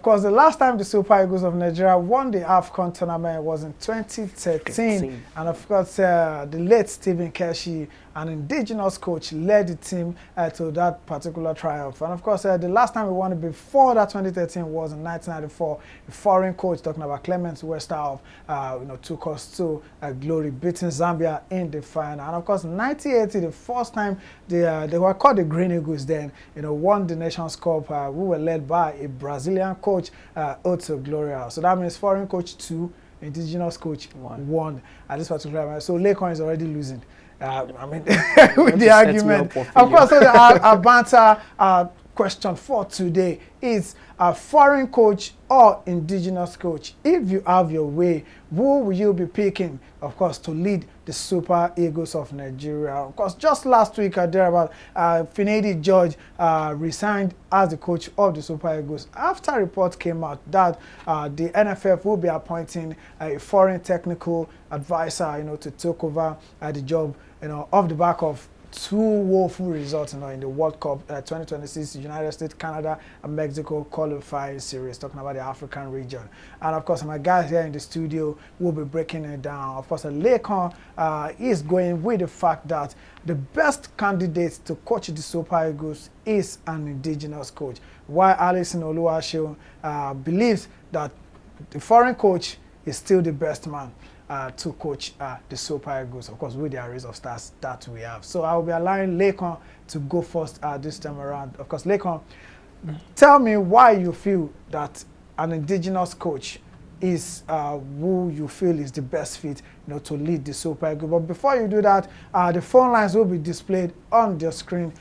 course, the last time the Super Eagles of Nigeria won the AFCON tournament was in 2013. And of course, the late Stephen Keshi, an Indigenous coach, led the team to that particular triumph. And of course, the last time we won it before that 2013 was in 1994. A foreign coach, talking about Clement Westerhoff, took us to glory, beating Zambia in the final. And of course, in 1980, the first time they were called the Green Eagles then, won the Nations Cup. We were led by a Brazilian coach, Otto Gloria. So that means foreign coach 2, Indigenous coach 1 at this particular moment. So Lekon is already losing. With the argument. Of course, so our banter question for today is a foreign coach or Indigenous coach. If you have your way, who will you be picking, of course, to lead the Super Eagles of Nigeria? Of course, just last week, Finidi George resigned as the coach of the Super Eagles after reports came out that the NFF will be appointing a foreign technical advisor, to take over the job, off the back of 2 woeful results, in the World Cup 2026, United States, Canada, and Mexico qualifying series, talking about the African region. And of course, my guys here in the studio will be breaking it down. Of course, Lekon is going with the fact that the best candidate to coach the Super Eagles is an Indigenous coach, while Alison Oluwaseun believes that the foreign coach is still the best man to coach the Super Eagles, of course, with the arrays of stars that we have. So I will be allowing Lekon to go first this time around. Of course, Lekon, tell me why you feel that an Indigenous coach is who you feel is the best fit, to lead the Super Eagles. But before you do that, the phone lines will be displayed on your screen,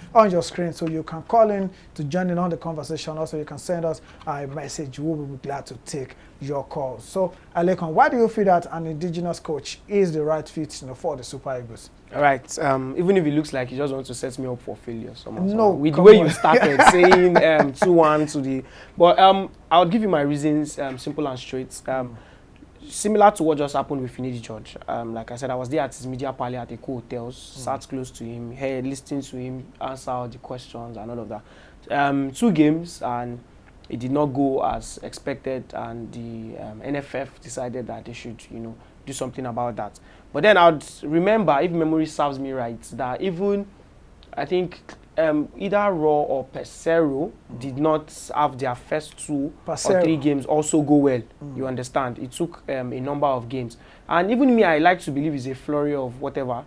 so you can call in to join in on the conversation. Also, you can send us a message. We will be glad to take your call. So, Lekon, why do you feel that an Indigenous coach is the right fit, for the Super Eagles? All right. Even if it looks like you just want to set me up for failure somehow. No, with the way you started saying 2-1 to the, but I'll give you my reasons, simple and straight. Similar to what just happened with Finidi George. Like I said, I was there at his media parley at the hotels, sat close to him, listening to him answer all the questions and all of that. 2 games, and it did not go as expected, and the NFF decided that they should, do something about that. But then I'd remember, if memory serves me right, that even, I think, either Raw or Pesero did not have their first 2 or 3 games also go well. You understand? It took a number of games. And even me, I like to believe it's a flurry of whatever.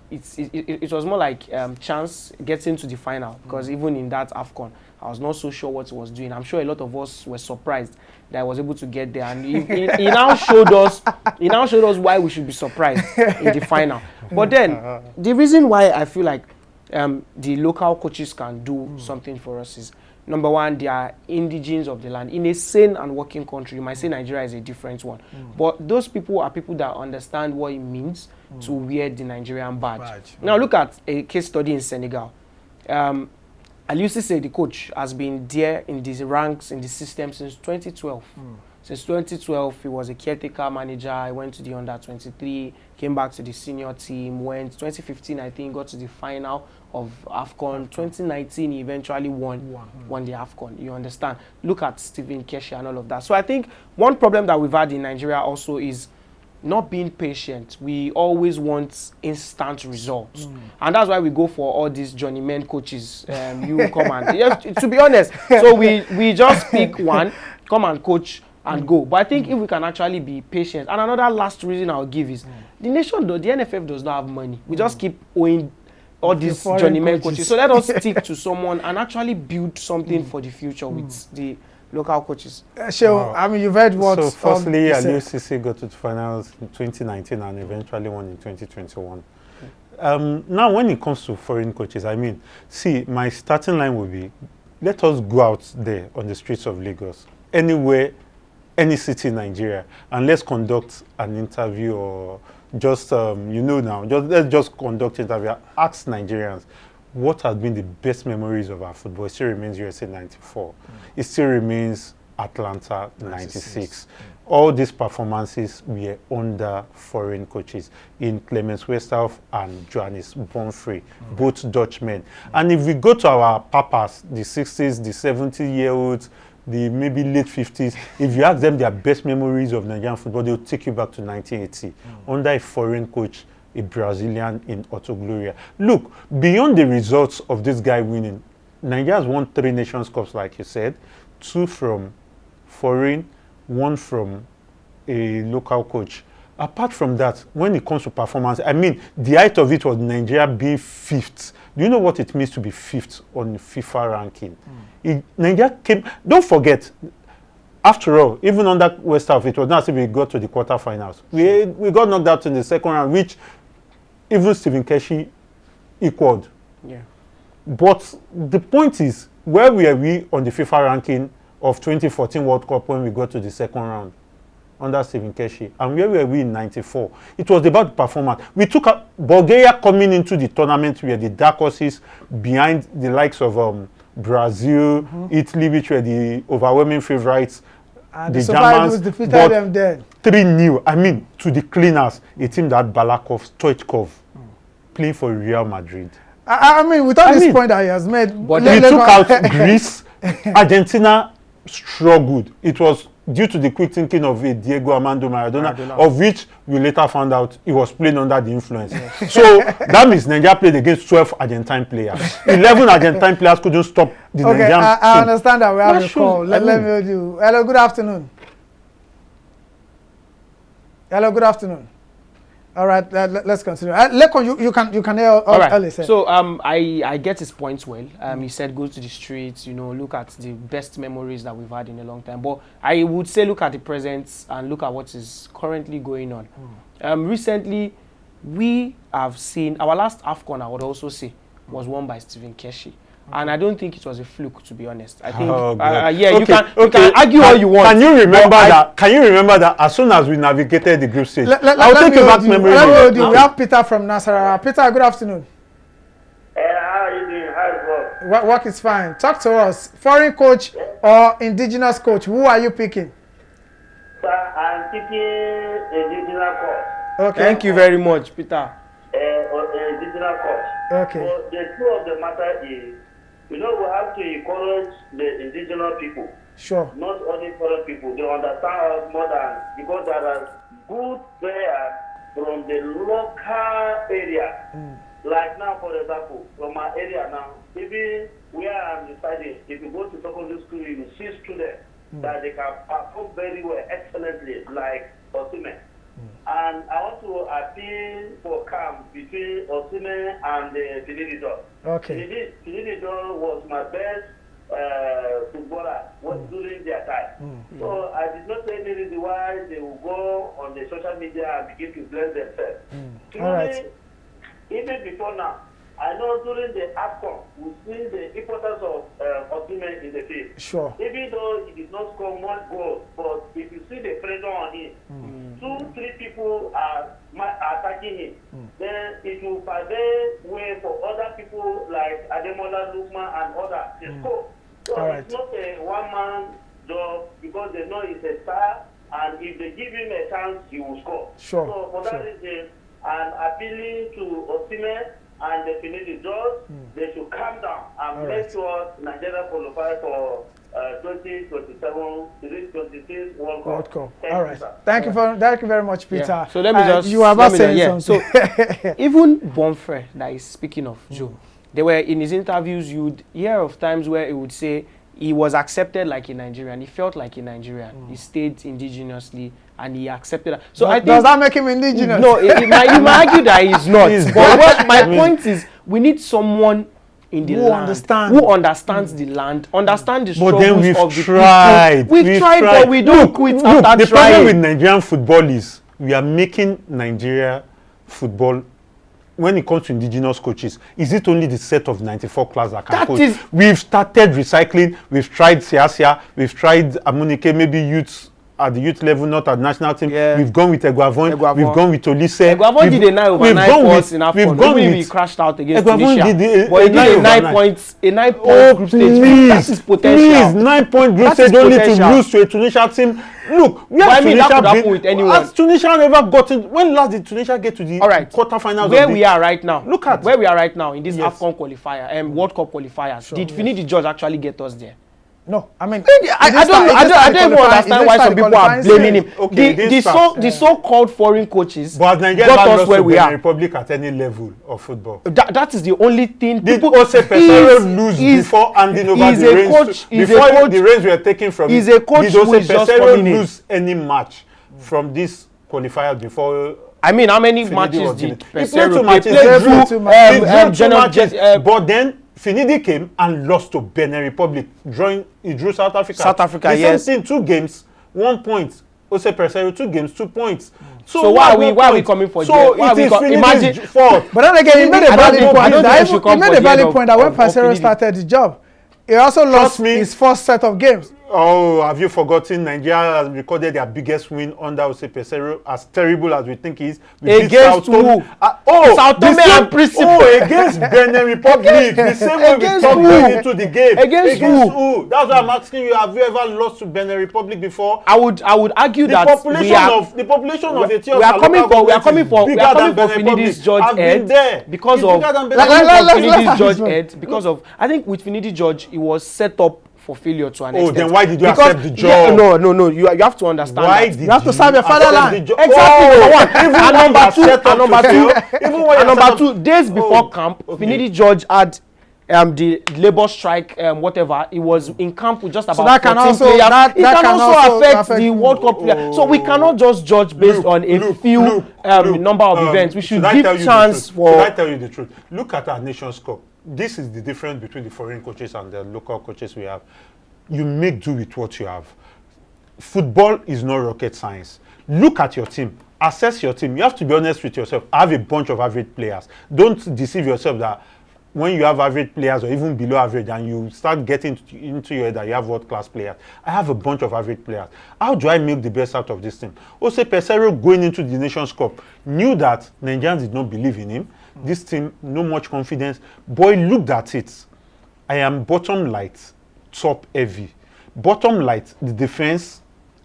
It was more like chance getting to the final, because even in that AFCON, I was not so sure what he was doing. I'm sure a lot of us were surprised that I was able to get there, and he now showed us why we should be surprised in the final. But then the reason why I feel like the local coaches can do something for us is, number one, they are indigenes of the land. In a sane and working country, you might say Nigeria is a different one. But those people are people that understand what it means to wear the Nigerian badge. Now look at a case study in Senegal. Aliusi said the coach has been there in these ranks, in the system since 2012. Since 2012, he was a caretaker manager. He went to the under-23, came back to the senior team, went 2015, I think, got to the final of AFCON. 2019, he eventually won the AFCON. You understand? Look at Stephen Keshi and all of that. So I think one problem that we've had in Nigeria also is not being patient. We always want instant results. And that's why we go for all these journeyman coaches. You come and, to be honest, so we just pick one, come and coach, and go. But I think if we can actually be patient, and another last reason I'll give is the NFF does not have money. We just keep owing all these journeyman coaches. So let us stick to someone and actually build something for the future with the local coaches. You've heard what. So firstly, Aliusi got to the finals in 2019 and eventually won in 2021. Now, when it comes to foreign coaches, my starting line would be, let us go out there on the streets of Lagos, anywhere, any city in Nigeria, and let's conduct an interview, or just let's just conduct an interview. Ask Nigerians what has been the best memories of our football. It still remains USA 94. It still remains Atlanta 96. All these performances were under foreign coaches in Clement Westerhoff and Johannes Bonfrey, both Dutchmen. And if we go to our papas, the 60s, the 70-year-olds, the maybe late 50s, if you ask them their best memories of Nigerian football, they'll take you back to 1980 under a foreign coach, a Brazilian in Otto Gloria. Look, beyond the results of this guy winning, Nigeria has won 3 Nations Cups, like you said, 2 from foreign, 1 from a local coach. Apart from that, when it comes to performance, I mean, the height of it was Nigeria being 5th. Do you know what it means to be 5th on the FIFA ranking? Nigeria came, don't forget, after all, even on that West Half, it was not as if we got to the quarterfinals. We got knocked out in the second round, which even Stephen Keshi equaled. Yeah. But the point is, where were we on the FIFA ranking of 2014 World Cup when we got to the second round under Stephen Keshi? And where were we in 94? It was about the performance. We took Bulgaria coming into the tournament were the dark horses behind the likes of Brazil, Italy, which were the overwhelming favorites. And the Super Germans Eagles defeated them then. 3-0. I mean, to the cleaners, a team that Balakov, Stoichkov, playing for Real Madrid. I mean, with all this point that he has made, but we took out Greece. Argentina struggled. It was due to the quick thinking of a Diego Armando Maradona, of which we later found out he was playing under the influence. So that means Nigeria played against 12 Argentine players. 11 Argentine players couldn't stop the Nigerian team. I understand that we have a call. Let me do. Hello, good afternoon. Hello, good afternoon. All right, let's continue. Lekon, you can hear all right. So I get his points well. He said go to the streets, look at the best memories that we've had in a long time. But I would say look at the present and look at what is currently going on. Recently, we have seen our last AFCON, I would also say, was won by Stephen Keshi. And I don't think it was a fluke, to be honest. I think, you can argue all you want. Can you remember that as soon as we navigated the group stage? I'll take you back memory lane. We have Peter from Nasarawa. Peter, good afternoon. How are you doing? How's work? Work is fine. Talk to us. Foreign coach or indigenous coach? Who are you picking? Sir, I'm picking indigenous coach. Okay. Thank you very much, Peter. Indigenous coach. Okay. So the truth of the matter is, we have to encourage the indigenous people. Sure. Not only foreign people. They understand us more than, because there are good players from the local area. Like now, for example, from my area now, even where I'm residing, if you go to secondary school, you will see students that they can perform very well, excellently, like Osimhen. And I want to appeal for camp between Osimhen and Finidi George. Okay. Finidi George was my best footballer during their time. So I did not see any reason why they will go on the social media and begin to blame themselves. All right. Even before now, I know during the AFCON, we see the importance of Osimhen in the field. Sure. Even though he did not score one goal, but if you see the pressure on him, 2-3 people are attacking him, then it will pave way for other people like Ademola, Lukman, and others to score. So it's not a one-man job, because they know he's a star, and if they give him a chance, he will score. Sure. So for that reason, I'm appealing to Osimhen and the Finidi George, they should calm down and make sure Nigeria qualify for 2027, 2026 World Cup. All right. Thank you very much, Peter. Yeah. So let me just you are about saying something. So even Bonfre that is speaking of Joe, they were in his interviews, you'd hear of times where he would say he was accepted like a Nigerian. He felt like a Nigerian. He stayed indigenously and he accepted that. So I think, does that make him indigenous? No, you might argue that he's not. But my point is, we need someone in the land who understands the land, understands the struggles of the people. We've tried, but we don't quit after trying. The problem with Nigerian football is we are making Nigeria football. When it comes to indigenous coaches, is it only the set of 94 class that can coach? We've started recycling. We've tried Siasia. We've tried Amunike, maybe youths at the youth level, not at national team. Yeah. We've gone with Eguavon. We've gone with Olise. Eguavon did a 9 over 9 points in AFCON. We crashed out against Tunisia. But he did a 9 points group stage. That is potential. Please, 9 point group stage only to lose to a Tunisia team. Look, we have Tunisia that could happen with anyone. Has Tunisia ever gotten? When last did Tunisia get to the quarterfinals? Where we are right now. Look at where we are right now in this AFCON qualifier, World Cup qualifiers. Did Finidi George actually get us there? No, I mean, I don't even understand why some people are blaming him. Okay, the so-called foreign coaches but Nigeria got us lost where to we Benin are. Republic at any level of football. That is the only thing. Did people Jose Pesero lose before handing over the reins? Before the reins were taken from him, a coach did who Jose is just Pesero coming in. lose any match from this qualifier before? I mean, how many Finidi matches was did given? He played Pesero two matches. He played two He matches. drew two matches. But then Finidi came and lost to Benin Republic. He drew South Africa. South Africa, the yes. same thing, 2 games, 1 point. Jose Pesero, 2 games, 2 points. So why are we coming for So why it is imagine fault. But then again, he made a valid point. He made a valid point that when Pesero Finidi started the job, he also lost his first set of games. Oh, have you forgotten? Nigeria has recorded their biggest win under Jose Pesero, as terrible as we think he is. Against who? Sao Tome and Principe. Oh, against Benin Republic. The same way we Against talked who? going into the game. Against who? That's why I'm asking you, have you ever lost to Benin Republic before? I would argue The that population of Ethiopia we are coming for Finidi's George head because of Finidi's George head because of I think with Finidi George it was set up for failure to an extent. Then why did you accept the job? Yeah, no. You have to understand. Why that. did You have to serve your fatherland. Exactly. And number two, days before camp, okay. Finidi George had the labor strike, whatever. He was in camp with just about that can 14 also- players. that It can can also also affect affect the World Cup players. So we cannot just judge based on a few number of events. We should give chance for. Should I tell you the truth? Look at our Nations Cup. This is the difference between the foreign coaches and the local coaches we have. You make do with what you have. Football is not rocket science. Look at your team. Assess your team. You have to be honest with yourself. I have a bunch of average players. Don't deceive yourself that when you have average players or even below average and you start getting into your head that you have world-class players. I have a bunch of average players. How do I make the best out of this team? Jose Pesero going into the Nations Cup knew that Nigerians did not believe in him. This team, no much confidence. Boy, looked at it. I am bottom light, top heavy. Bottom light, the defense.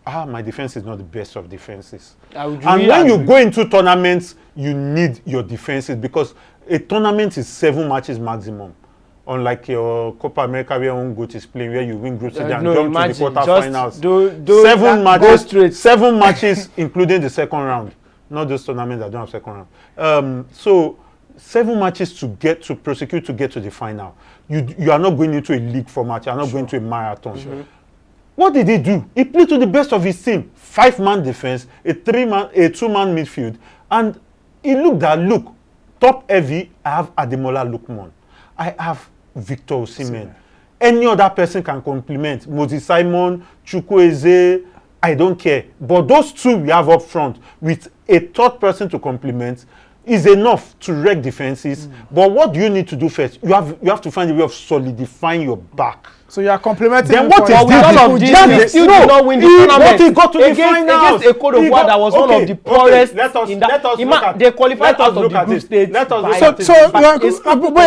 My defense is not the best of defenses. And when you go into tournaments, you need your defenses because a tournament is 7 matches maximum. Unlike your Copa America where one goat is playing, where you win group stage and jump to the quarterfinals. 7 matches, including the second round. Not those tournaments that don't have second round. So 7 matches to get to prosecute to get to the final. You are not going into a league format. You are not going to a marathon. What did he do? He played to the best of his team. 5-man defense, a 2-man midfield, and he looked at top heavy. I have Ademola Lookman. I have Victor Osimhen. Any other person can complement. Moses Simon, Chukwueze, I don't care. But those 2 we have up front with a third person to complement is enough to wreck defenses. But what do you need to do first? You have to find a way of solidifying your back. So you are complimenting. Then what is all of this? Still did not win the tournament. He got to the finals against a Cote d'Ivoire that was one of the poorest. Let us They qualified out of the group stage. Wait,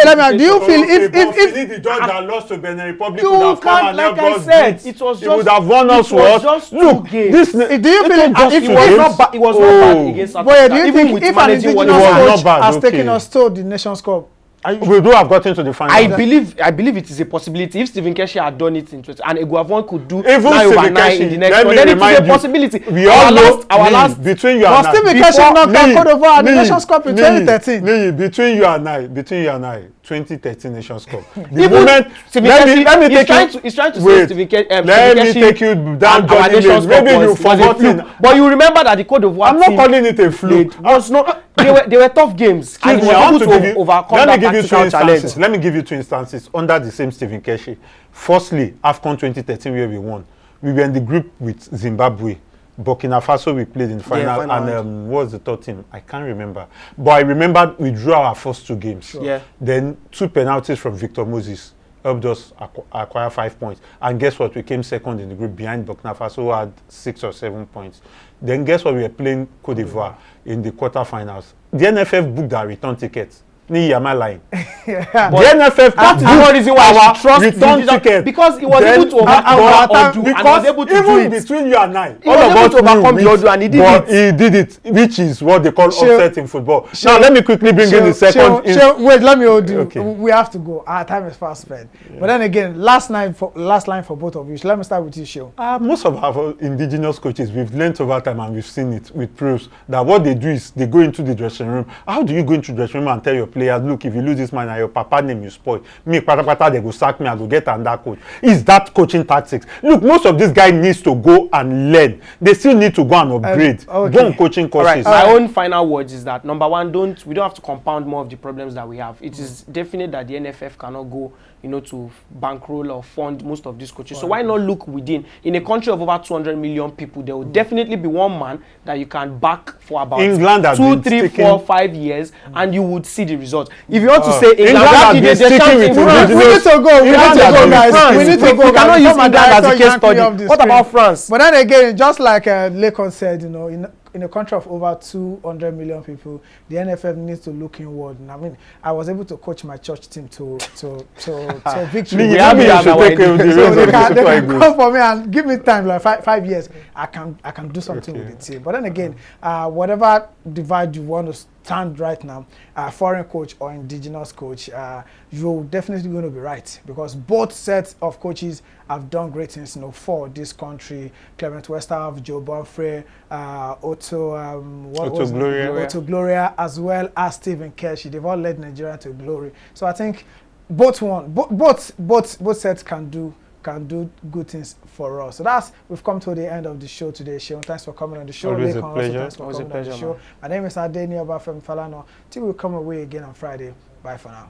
let me. Do you feel if Finidi George that lost to Benin Republic would you have come can't, and like helped I us said, beat, it was he would have won us it was what? just 2 Look, games. this. do you feel just if It two was games? not bad. It was not bad against South Boy, do Africa. you Even think with if an managing what Indigenous he was coach not bad, has okay. taken us to the Nations Cup? We do have gotten to the final. I believe it is a possibility. If Stephen Keshi had done it in 20 and Eguavon could do Even 9 over Stephen 9 Keshi, in the next let one, me then it is remind a you, possibility. we all know Our last between you But and Stephen I. Keshi knocked out Cote d'Ivoire at the Lee, Nations Cup in 2013. Lee, between you and I, 2013 Nations Cup. The Even moment, Stephen let Keshi, me take you. he's trying to say Wait, Stephen Keshi. let me take you down our Johnny Nations Lane. Cup Maybe you was a forgotten. fluke. But you remember that the Cote d'Ivoire I'm not team calling it a fluke. was not. They were tough games. And he was able to overcome that tactical challenge. Let me give you 2 instances under the same Stephen Keshi. Firstly, AFCON 2013 where we won. We were in the group with Zimbabwe. Burkina Faso we played in the final, and what was the third team? I can't remember. But I remember we drew our first 2 games. Sure. Yeah. Then 2 penalties from Victor Moses helped us acquire 5 points. And guess what? We came second in the group behind Burkina Faso who had 6 or 7 points. Then guess what? We were playing Cote d'Ivoire in the quarterfinals. The NFF booked our return tickets Am I lying? Yeah. The NFF That is one reason why I trust return Indigenous, ticket. because he was Then able to overcome because Odu and was able to do even it. between you and I, He all was of able us to overcome knew the it, Odu and he did but it. he did it, which is what they call Shey- offset in football. Shey- Now let me quickly bring in the second. Wait, let me hold you. Okay. We have to go. Our time is fast spent. But then again, last line for both of you. Let me start with you, Sheo. Most of our indigenous coaches, we've learned over time and we've seen it with pros that what they do is they go into the dressing room. How do you go into the dressing room and tell your players, look, if you lose this man and your papa name you spoil, me pata they go sack me, I go get another coach? Is that coaching tactics? Look, most of these guys needs to go and learn. They still need to go and upgrade. Okay. Go on coaching courses. My own final words is that number one, we don't have to compound more of the problems that we have. It is definite that the NFF cannot go, to bankroll or fund most of these coaches. So why not look within? In a country of over 200 million people, there will definitely be one man that you can back for about England has 2, been 3, sticking- 4, 5 years, and you would see the results. If you want to say England England, has that been did the sticking chance with in France. We need to go. We need England to has go, been guys. France. We need to go. We cannot use Before my England as a director case yanked me study. off the What screen. about France? But then again, just like Lekon said, in a country of over 200 million people, the NFF needs to look inward. And I mean, I was able to coach my church team to victory. We have have it as to our take the idea. reins So of they the can Super Eagles. come for me and give me time, like 5 years. I can do something Okay. with the team. But then again, whatever divide you want to stand right now, foreign coach or indigenous coach, you're definitely going to be right, because both sets of coaches have done great things, for this country. Clement Westerhoff, Joe Bonfrey, Otto Gloria, as well as Stephen Keshi. They've all led Nigeria to glory. So I think both sets can do good things for us. So we've come to the end of the show today, Sean. Thanks for coming on the show. Always a Lekon, pleasure. thanks for Always a coming on the pleasure, show. man. My name is Adeni Obafemi Falana. Till we come away again on Friday. Bye for now.